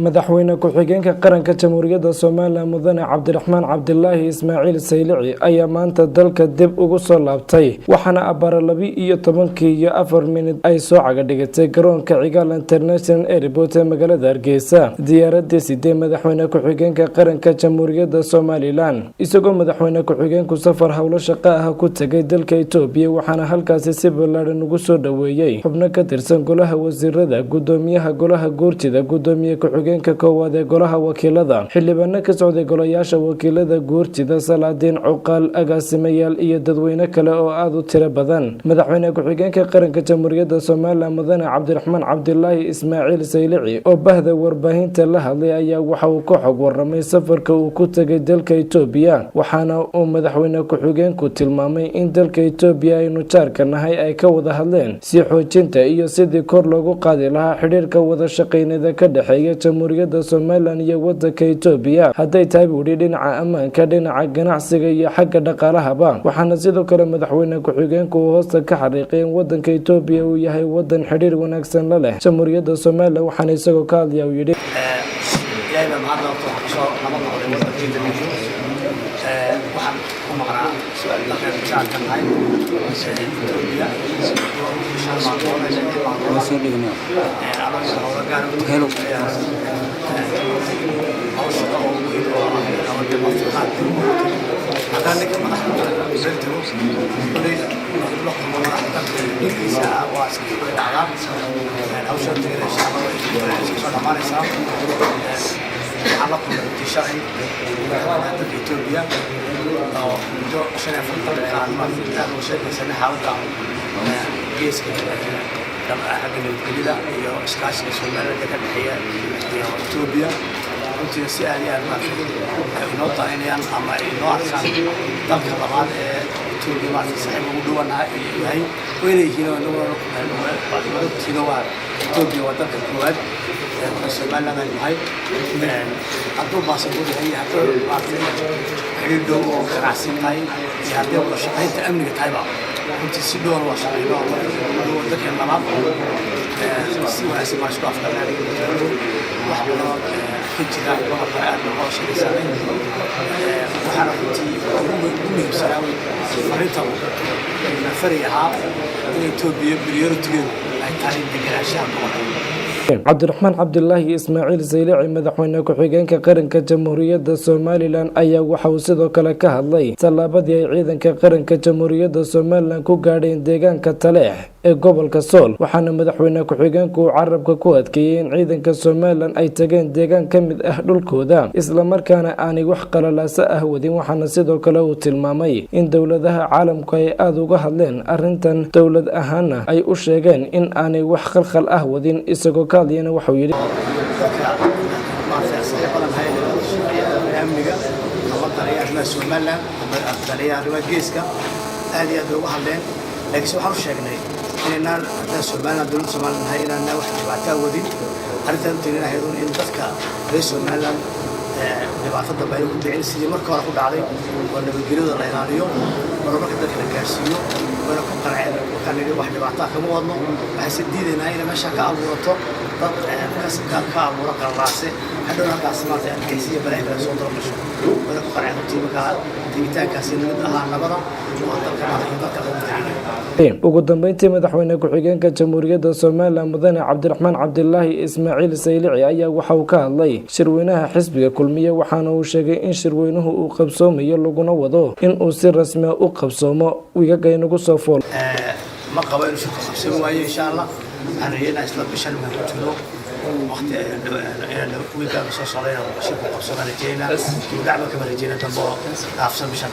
madaxweyne ku-xigeenka qaranka jamhuuriyadda Soomaaliland mudane Cabdiraxmaan Cabdilaahi Ismaaciil Saylici ayaa maanta dalka dib ugu soo laabtay waxaana abara 12:04 ay soo cagadhigatay garoonka Cigaal International Airport ee magaalada Hargeysa diyaaradda sidee madaxweyne ku-xigeenka qaranka jamhuuriyadda Soomaaliland isagoo madaxweyne ku-xigeenku safar hawlo shaqo ah ku tagay dalka Itoobiya waxaana halkaas si ballaaran ugu soo dhaweeyay xubno ka tirsan golaha wasiirada gudoomiyaha golaha guurtida gudoomiye ku-xigeenka koowaad ee golaha wakiilada xildhibaano ka socday golayaasha wakiilada guurtida Salaadiin Cuqaal agaasimayaal iyo dadweyne kale oo aad u tiro badan madaxweyne ku-xigeenka qaranka jamhuuriyadda Soomaaliland mudane Cabdiraxmaan Cabdilaahi Ismaaciil Saylici oo bahda warbaahinta la hadlay ayaa waxa uu ka xog waramay safarka uu ku tagay dalka Itoobiya waxaana uu madaxweyne ku-xigeenku tilmaamay in dalka Itoobiya aynu jaarka nahay ay ka wada hadleen si xoojinta iyo sidii kor loogu qaadi lahaa xiriirka wada shaqeynada ka dhaxeeya jamhuuriyadda Soomaaliland iyo wadanka Itoobiya haday tahay wadi dhinaca ammaanka dhinaca ganacsiga iyo xagga dhaqaalahaba waxaana sidoo kale madaxweyne ku-xigeenku hoosta ka xariiqay in wadanka Itoobiya uu yahay wadan xiriir wanaagsan la leh jamhuuriyadda Soomaaliland waxaana isagoo ka hadlaya uu yiri Cabdiraxmaan Cabdilaahi Ismaaciil Saylici madaxweyne ku-xigeenka qaranka jamhuuriyadda Soomaaliland ayaa waxa uu sidoo kale ka hadlay talaabadii ay ciidanka qaranka jamhuuriyadda Soomaaliland ku gaadheen deegaanka Taleex ee gobolka Sool waxaana madaxweyne ku-xigeenku uu carabka ku adkeeyay in ciidanka Soomaaliland ay tageen deegaan ka mid ah dhulkooda isla markaana aanay wax qalalaasa ah wadin waxaana sidoo kale uu tilmaamay in dowladaha caalamku ay aad uga hadleen arrintan dowlad ahaana ay u sheegeen in aanay wax khalkhal ah wadin isagoo ka hadlayna waxa uu yiri inaan Soomaaliland dowladda Soomaaliland hay inaan wax dhibaato wadin arintan tirinahay in dadka reer Soomaaliland dhibaatada bay ku dhicin sidii markii hore ku dhacday oo nabadgelyada la ilaaliyo marka dadka la gaarsiiyo wala ku qaraceen kan wax dhibaato kama wadno waxay diideynaa in meesha ka abuurato dad ka abuura qalaase hadhow halkaas maanta Hargeysa balay kala soo doorasho wala ku qaraceen tiimka digitaankaasi mid ahaa nabada oo dadka ugu dambeyntii madaxweyne ku-xigeenka jamhuuriyadda Soomaaliland mudane Cabdiraxmaan Cabdilaahi Ismaaciil Saylici ayaa waxa uu ka hadlay shirweynaha xisbiga kulmiye waxaana uu sheegay in shirweynuhu uu qabsoomayo laguna wado in uu si rasmi ah u qabsoomo wiiga inagu soo fool ma qabo inuu shirku qabsan waayo insha Allah aan riyana isla bishan ma ku jiro waqti wiiga soo socda shirku qabsan rajayna dacwa kama rajayna dambo afsan bishan